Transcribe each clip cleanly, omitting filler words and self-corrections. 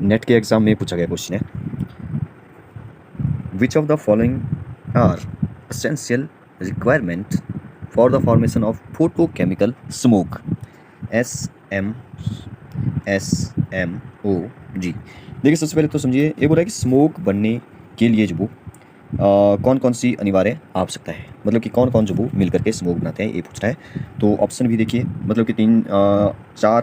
Net के exam में पूछा गया क्वेश्चन है, which of the following are essential requirement for the formation of photochemical smog, SMO। देखिए सबसे पहले तो समझिए, ये बोल रहा है कि स्मोक बनने के लिए जो कौन कौन सी अनिवार्य आवश्यकता है, मतलब कि कौन कौन जो वो मिल करके स्मोक बनाते हैं, ये पूछ रहा है। तो ऑप्शन भी देखिए, मतलब कि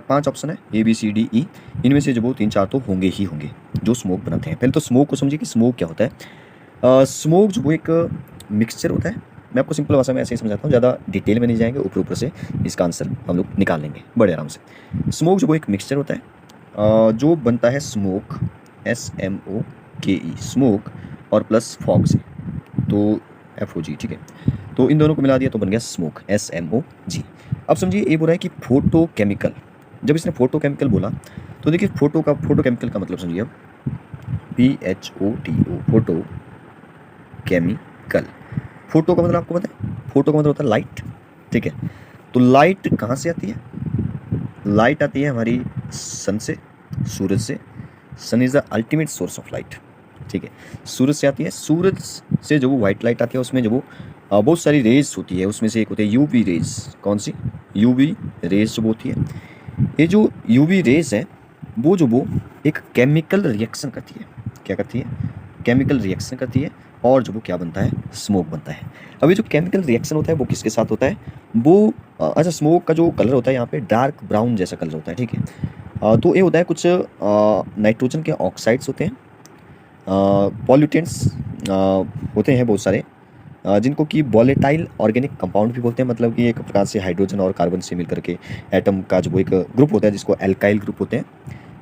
5 ऑप्शन है, ABCDE, इनमें से जो वो 3-4 तो होंगे ही होंगे जो स्मोक बनाते हैं। पहले तो स्मोक को समझिए कि स्मोक क्या होता है। स्मोक जो वो एक मिक्सचर होता है। मैं आपको सिंपल भाषा में ऐसे ही समझाता हूँ, ज़्यादा डिटेल में नहीं जाएंगे, ऊपर ऊपर से इसका आंसर हम लोग निकाल लेंगे बड़े आराम से। स्मोक जो वो एक मिक्सचर होता है जो बनता है स्मोक, SMOKE, स्मोक और प्लस फॉग से, तो FOG, ठीक है। तो इन दोनों को मिला दिया तो बन गया स्मोक, SMOG। अब समझिए ये बोल रहा है कि फोटोकेमिकल, जब इसने फोटोकेमिकल बोला तो देखिए फोटोकेमिकल का मतलब समझिए अब, PHOTO, फोटो केमिकल। फोटो का मतलब आपको पता है, फोटो का मतलब होता है लाइट, ठीक है। तो लाइट कहाँ से आती है? लाइट आती है हमारी सन से, सूरज से। Sun is the ultimate source of light, ठीक है। सूरज से आती है, सूरज से जो वो वाइट लाइट आती है उसमें जो वो बहुत सारी रेज होती है, उसमें से एक होती है UV रेज। कौन सी? UV रेज जो होती है, ये जो UV रेज है वो एक केमिकल रिएक्शन करती है। क्या करती है? केमिकल रिएक्शन करती है, और जो वो क्या बनता है? स्मोक बनता है। अब ये जो केमिकल रिएक्शन होता है वो किसके साथ होता है? वो अच्छा, स्मोक का जो कलर होता है यहाँ पे डार्क ब्राउन जैसा कलर होता है, ठीक है। तो ये होता है कुछ नाइट्रोजन के ऑक्साइड्स होते हैं, पॉल्यूटेंट्स होते हैं बहुत सारे, जिनको कि वॉलेटाइल ऑर्गेनिक कंपाउंड भी बोलते हैं, मतलब कि एक प्रकार से हाइड्रोजन और कार्बन से मिलकर के एटम का जो एक ग्रुप होता है जिसको एल्काइल ग्रुप होते हैं,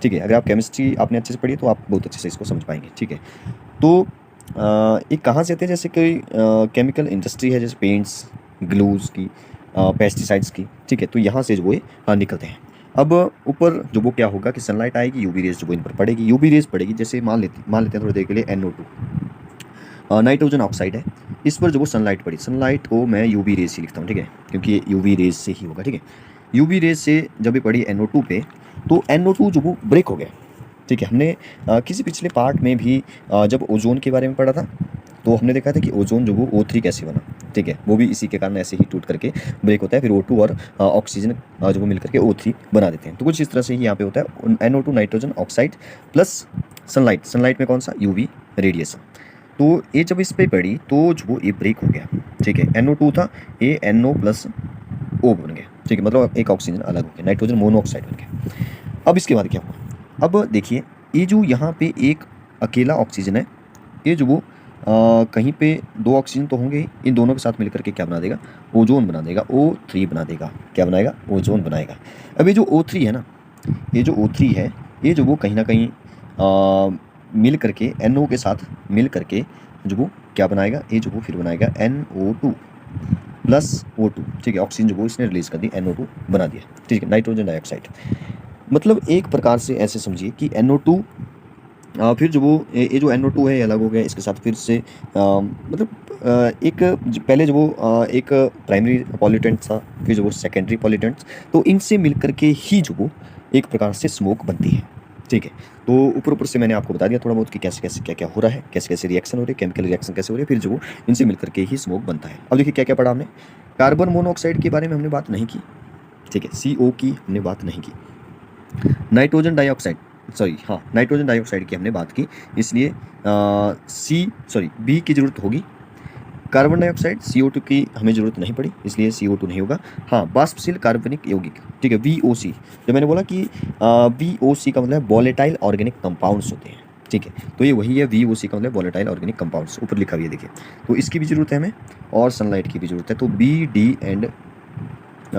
ठीक है। अगर आप केमिस्ट्री आपने अच्छे से पढ़ी तो आप बहुत अच्छे से इसको समझ पाएंगे, ठीक है। तो ये कहाँ से आते हैं? जैसे कोई केमिकल इंडस्ट्री है, जैसे पेंट्स, ग्लूज की, पेस्टिसाइड्स की, ठीक है। तो यहाँ से जो वो निकलते हैं। अब ऊपर जो वो क्या होगा कि सनलाइट आएगी, UV रेज जो वो इन पर पड़ेगी, UV रेज पड़ेगी, जैसे मान लेते हैं थोड़ी देर के लिए NO2 नाइट्रोजन ऑक्साइड है, इस पर जो वो सनलाइट पड़ी, सनलाइट को मैं UV रेज से लिखता हूँ, ठीक है, क्योंकि ये UV रेज से ही होगा, ठीक है। UV रेज से जब ये पड़ी NO2 पे, तो NO2 जो वो ब्रेक हो गया, ठीक है। हमने किसी पिछले पार्ट में भी जब ओजोन के बारे में पढ़ा था, तो हमने देखा था कि ओजोन जो वो O3 कैसे बना, ठीक है। वो भी इसी के कारण ऐसे ही टूट करके ब्रेक होता है, फिर O2 और ऑक्सीजन जो वो मिल करके O3 बना देते हैं। तो कुछ इस तरह से ही यहाँ पे होता है, NO2 nitrogen oxide plus sunlight, sunlight में कौन सा? UV radiation. तो ये जब इस पर पड़ी तो जो वो ये ब्रेक हो गया, ठीक है। NO2 था, ये NO प्लस O बन गया, ठीक है, मतलब एक ऑक्सीजन अलग हो गया, नाइट्रोजन मोनोऑक्साइड बन गया। अब इसके बाद क्या हुआ? अब देखिए, ये जो यहाँ पे एक अकेला ऑक्सीजन है, ये जो वो कहीं पे 2 ऑक्सीजन तो होंगे ही, इन दोनों के साथ मिलकर के क्या बना देगा? ओजोन बना देगा, O3 बना देगा। क्या बनाएगा? ओजोन बनाएगा। अब ये जो O3 है ना, ये जो O3 है, ये जो वो कहीं ना कहीं मिल करके NO के साथ मिल करके जो वो क्या बनाएगा? ये जो वो फिर बनाएगा NO2 प्लस O2, ठीक है। ऑक्सीजन जो वो इसने रिलीज कर दी, NO2 बना दिया, ठीक है, नाइट्रोजन डाइऑक्साइड। मतलब एक प्रकार से ऐसे समझिए कि NO2 फिर जो वो ये जो NO2 है ये अलग हो गया, इसके साथ फिर से मतलब एक पहले जो वो एक प्राइमरी पॉल्यूटेंट था, फिर जो वो सेकेंडरी पॉल्यूटेंट्स, तो इनसे मिलकर के ही जो वो एक प्रकार से स्मोक बनती है, ठीक है। तो ऊपर से मैंने आपको बता दिया थोड़ा बहुत कि कैसे कैसे क्या क्या हो रहा है, कैसे कैसे रिएक्शन हो रही है, केमिकल रिएक्शन कैसे हो रही है, फिर जो वो इनसे मिलकर के ही स्मोक बनता है। अब देखिए क्या क्या पढ़ा हमने। कार्बन मोनोऑक्साइड के बारे में हमने बात नहीं की, ठीक है, CO की हमने बात नहीं की। नाइट्रोजन डाइऑक्साइड, सॉरी हाँ, नाइट्रोजन डाइऑक्साइड की हमने बात की, इसलिए B की ज़रूरत होगी। कार्बन डाइऑक्साइड CO2 की हमें ज़रूरत नहीं पड़ी, इसलिए CO2 नहीं होगा। हाँ, वाष्पशील कार्बनिक यौगिक, ठीक है, VOC। जो मैंने बोला कि VOC का मतलब वॉलेटाइल ऑर्गेनिक कंपाउंड्स होते हैं, ठीक है। तो ये वही है, VOC का मतलब वॉलेटाइल ऑर्गेनिक कंपाउंड्स, ऊपर लिखा हुआ है देखिए। तो इसकी भी ज़रूरत है हमें, और सनलाइट की भी ज़रूरत है। तो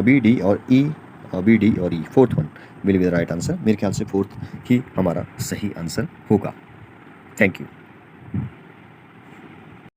BD और E, fourth one will be the right answer. मेरे ख्याल से फोर्थ ही हमारा सही आंसर होगा। Thank you.